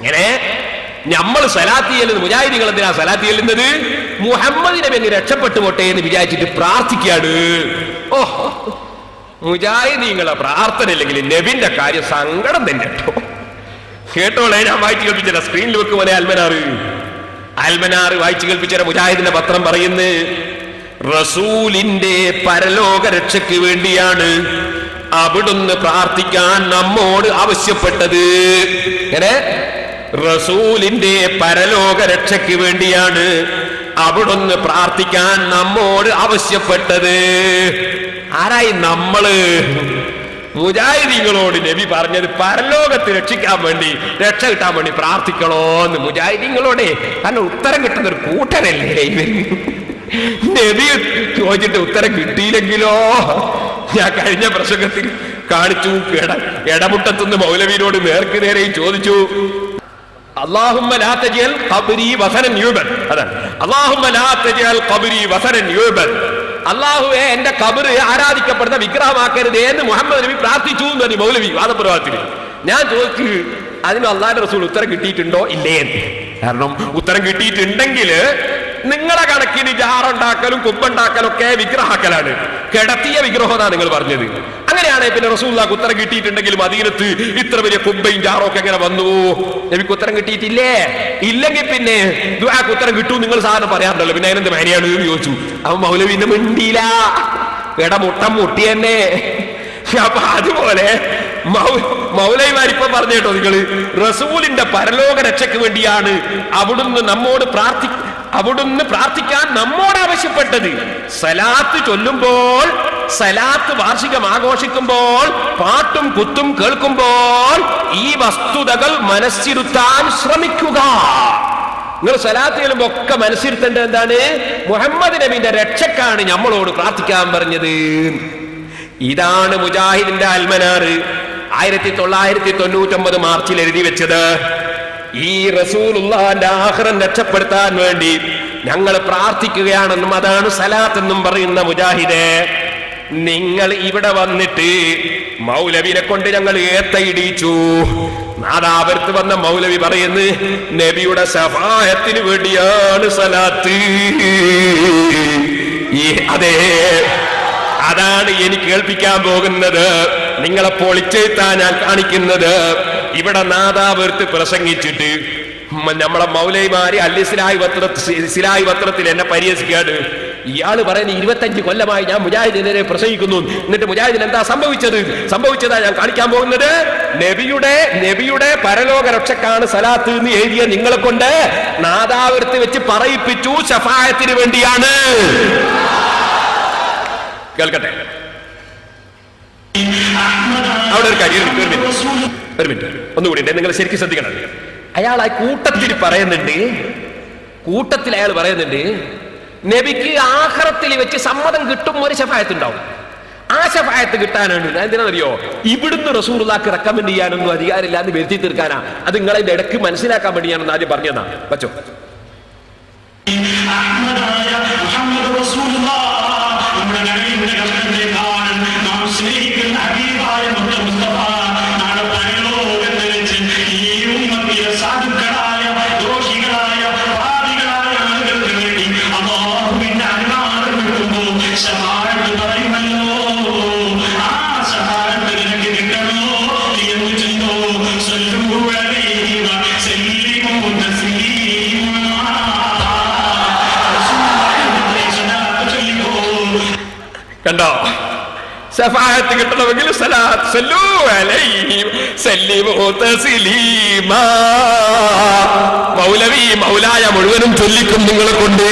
ഇങ്ങനെ നമ്മൾ സലാത്ത് ചെല്ലുന്നത്, മുജാഹിദീങ്ങൾ എന്തിനാ സലാത്ത് ചെല്ലുന്നത്? മുഹമ്മദ് നബി അങ്ങ് രക്ഷപ്പെട്ടു പോട്ടെ എന്ന് വിചാരിച്ചിട്ട് പ്രാർത്ഥിക്കാണ്. ഓഹോ, മുജാഹിദീങ്ങളെ പ്രാർത്ഥന ഇല്ലെങ്കിൽ നബിന്റെ കാര്യം സങ്കടം തന്നെ കേട്ടോ. കേട്ടോളെ, ഞാൻ വായിച്ചു കേൾപ്പിച്ച സ്ക്രീനിൽ വെക്ക് പോലെ അൽമനാർ വായിച്ചു കേൾപ്പിച്ച മുജാഹിദിന്റെ പത്രം പറയുന്നു, റസൂലിന്റെ പരലോക രക്ഷയ്ക്ക് വേണ്ടിയാണ് അവിടുന്ന് പ്രാർത്ഥിക്കാൻ നമ്മോട് ആവശ്യപ്പെട്ടത്. എങ്ങനെ? റസൂലിന്റെ പരലോക രക്ഷയ്ക്ക് വേണ്ടിയാണ് അവിടുന്ന് പ്രാർത്ഥിക്കാൻ നമ്മോട് ആവശ്യപ്പെട്ടത്. ആരായി നമ്മള്? മുജാഹിദീങ്ങളോട് നബി പറഞ്ഞത് പരലോകത്ത് രക്ഷിക്കാൻ വേണ്ടി, രക്ഷ കിട്ടാൻ വേണ്ടി പ്രാർത്ഥിക്കണോന്ന് മുജാഹിദീങ്ങളോടെ. കാരണം ഉത്തരം കിട്ടുന്ന ഒരു കൂട്ടരല്ലേ ഇവര്. നബി ചോദിച്ചിട്ട് ഉത്തരം കിട്ടിയില്ലെങ്കിലോ? ഞാൻ കഴിഞ്ഞ പ്രസംഗത്തിൽ കാണിച്ചു. ഇടമുട്ടത്തുനിന്ന് മൗലവിനോട് നേർക്ക് നേരെ ചോദിച്ചു, അല്ലാഹുമ്മ ലാ തജ്അൽ ഖബ്രി വസനൻ യുബദ്. അതാണ് അല്ലാഹുമ്മ ലാ തജ്അൽ ഖബ്രി വസനൻ യുബദ്. അല്ലാഹുവേ, എന്റെ ഖബർ ആരാധിക്കപ്പെടുന്ന വിഗ്രഹമാക്കരുതേ എന്ന് മുഹമ്മദ് നബി പ്രാർത്ഥിച്ചു എന്ന് പറഞ്ഞു മൗലവി വാദപ്രവാദത്തിൽ. ഞാൻ ചോദിച്ചു, അതിന് അല്ലാഹുവിന്റെ റസൂൽ ഉത്തരം കിട്ടിയിട്ടുണ്ടോ ഇല്ലേ എന്ന്. കാരണം ഉത്തരം കിട്ടിയിട്ടുണ്ടെങ്കിൽ നിങ്ങളെ കണക്കിന് ജാറുണ്ടാക്കലും കുമ്പുണ്ടാക്കലും ഒക്കെ വിഗ്രഹാക്കലാണ്, കിടത്തിയ വിഗ്രഹം എന്നാണ് നിങ്ങൾ പറഞ്ഞത്. അങ്ങനെയാണെങ്കിൽ പിന്നെ റസൂലുള്ളാഹിക്ക് ഉത്തരം കിട്ടിയിട്ടുണ്ടെങ്കിൽ മദീനത്ത് ഇത്ര വലിയ കുമ്പയും ജാറും ഒക്കെ എങ്ങനെ വന്നു? നബിക്ക് ഉത്തരം കിട്ടിയിട്ടില്ലേ? ഇല്ലെങ്കിൽ പിന്നെ ദുആക്ക് ഉത്തരം കിട്ടൂ നിങ്ങൾ സാധനം പറയാറുണ്ടല്ലോ, പിന്നെ അതിനെന്ത് മേനെയാണ് എന്ന് ചോദിച്ചു. അവൻ മൗലവിന്റെ മിണ്ടിയില്ല, ഇടമുട്ടം മുട്ടി തന്നെ. അപ്പൊ അതുപോലെ മൗലവിമാരിപ്പം പറഞ്ഞു കേട്ടോ, നിങ്ങള് റസൂലിന്റെ പരലോക രക്ഷയ്ക്ക് വേണ്ടിയാണ് അവിടുന്ന് പ്രാർത്ഥിക്കാൻ നമ്മോട് ആവശ്യപ്പെട്ടത്. സലാത്ത് ചൊല്ലുമ്പോൾ, സലാത്ത് വാർഷികം ആഘോഷിക്കുമ്പോൾ, പാട്ടും കുത്തും കേൾക്കുമ്പോൾ ഈ വസ്തുതകൾ മനസ്സിരുത്താൻ ശ്രമിക്കുക. നിങ്ങൾ സലാത്ത് ചെല്ലുമ്പോ ഒക്കെ മനസ്സിരുത്തേണ്ടത് എന്താണ്? മുഹമ്മദ് നബിന്റെ രക്ഷക്കാണ് നമ്മളോട് പ്രാർത്ഥിക്കാൻ പറഞ്ഞത്. ഇതാണ് മുജാഹിദിന്റെ അൽമനാർ 1999 മാർച്ചിൽ എഴുതി വെച്ചത്. ഈ റസൂലുള്ളാഹിന്റെ ആഖിറം രക്ഷപ്പെടുത്താൻ വേണ്ടി ഞങ്ങൾ പ്രാർത്ഥിക്കുകയാണെന്നും അതാണ് സലാത്ത് എന്നും പറയുന്ന മുജാഹിദേ, നിങ്ങൾ ഇവിടെ വന്നിട്ട് മൗലവിനെ കൊണ്ട് ഞങ്ങൾ ഏത്തയിടിച്ചു. നാദാപുരത്ത് വന്ന മൗലവി പറയുന്നു, നബിയുടെ ശഫാഅത്തിന് വേണ്ടിയാണ് സലാത്ത്. അതെ, അതാണ് എനിക്ക് കേൾപ്പിക്കാൻ പോകുന്നത്. നിങ്ങളെ പൊളിച്ചെഴുത്താൻ ഞാൻ കാണിക്കുന്നത്. ഇവിടെ നാദാപുരത്ത് പ്രസംഗിച്ചിട്ട് നമ്മളെ മൗലൈമാര് ഇസ്ലാഹി പത്രത്തിൽ എന്നെ പരിഹസിക്കാണ്. ഇയാള് പറയുന്നത് 25 കൊല്ലമായി ഞാൻ മുജാഹിദിനെ പ്രസംഗിക്കുന്നു, എന്നിട്ട് മുജാഹിദിന് എന്താ സംഭവിച്ചതാ ഞാൻ കാണിക്കാൻ പോകുന്നത്. നബിയുടെ പരലോക രക്ഷക്കാണ് സലാത്ത് എന്ന് എഴുതിയ നിങ്ങളെ കൊണ്ട് നാദാപുരത്ത് വെച്ച് പറയിപ്പിച്ചു ശഫാഅത്തിന് വേണ്ടിയാണ്. കേൾക്കട്ടെ, അവിടെ ഒരു കാര്യം, ഒരു മിനിറ്റ് ഒന്നുകൂടി നിങ്ങൾ ശരിക്കും ശ്രദ്ധിക്കണം. അയാൾ ആ കൂട്ടത്തിൽ പറയുന്നുണ്ട്, നബിക്ക് ആഖിറത്തിൽ വെച്ച് സമ്മതം കിട്ടും ഒരു ശഫാഅത്ത് ഉണ്ടാവും. ആ ശഫാഅത്ത് കിട്ടാനാണ്. എന്തിനാണെന്നറിയോ? ഇവിടുന്ന് റസൂലുള്ളാഹിക്ക് റെക്കമെൻഡ് ചെയ്യാനൊന്നും അധികാരമില്ല എന്ന് വരുത്തി തീർക്കാനാ. അത് നിങ്ങളെ ഇടയ്ക്ക് മനസ്സിലാക്കാൻ വേണ്ടിയാണെന്ന് ആദ്യം പറഞ്ഞതാ. വെച്ചോ, കണ്ടോ? ശഫാഅത്ത് കിട്ടണമെങ്കിൽ സലാത്ത് സല്ലൂ അലൈഹി സല്ലിമു തസ്ലീമാ. മൗലവി മൗലായ മുഴുവനും ചൊല്ലിക്കും നിങ്ങളെ കൊണ്ട്.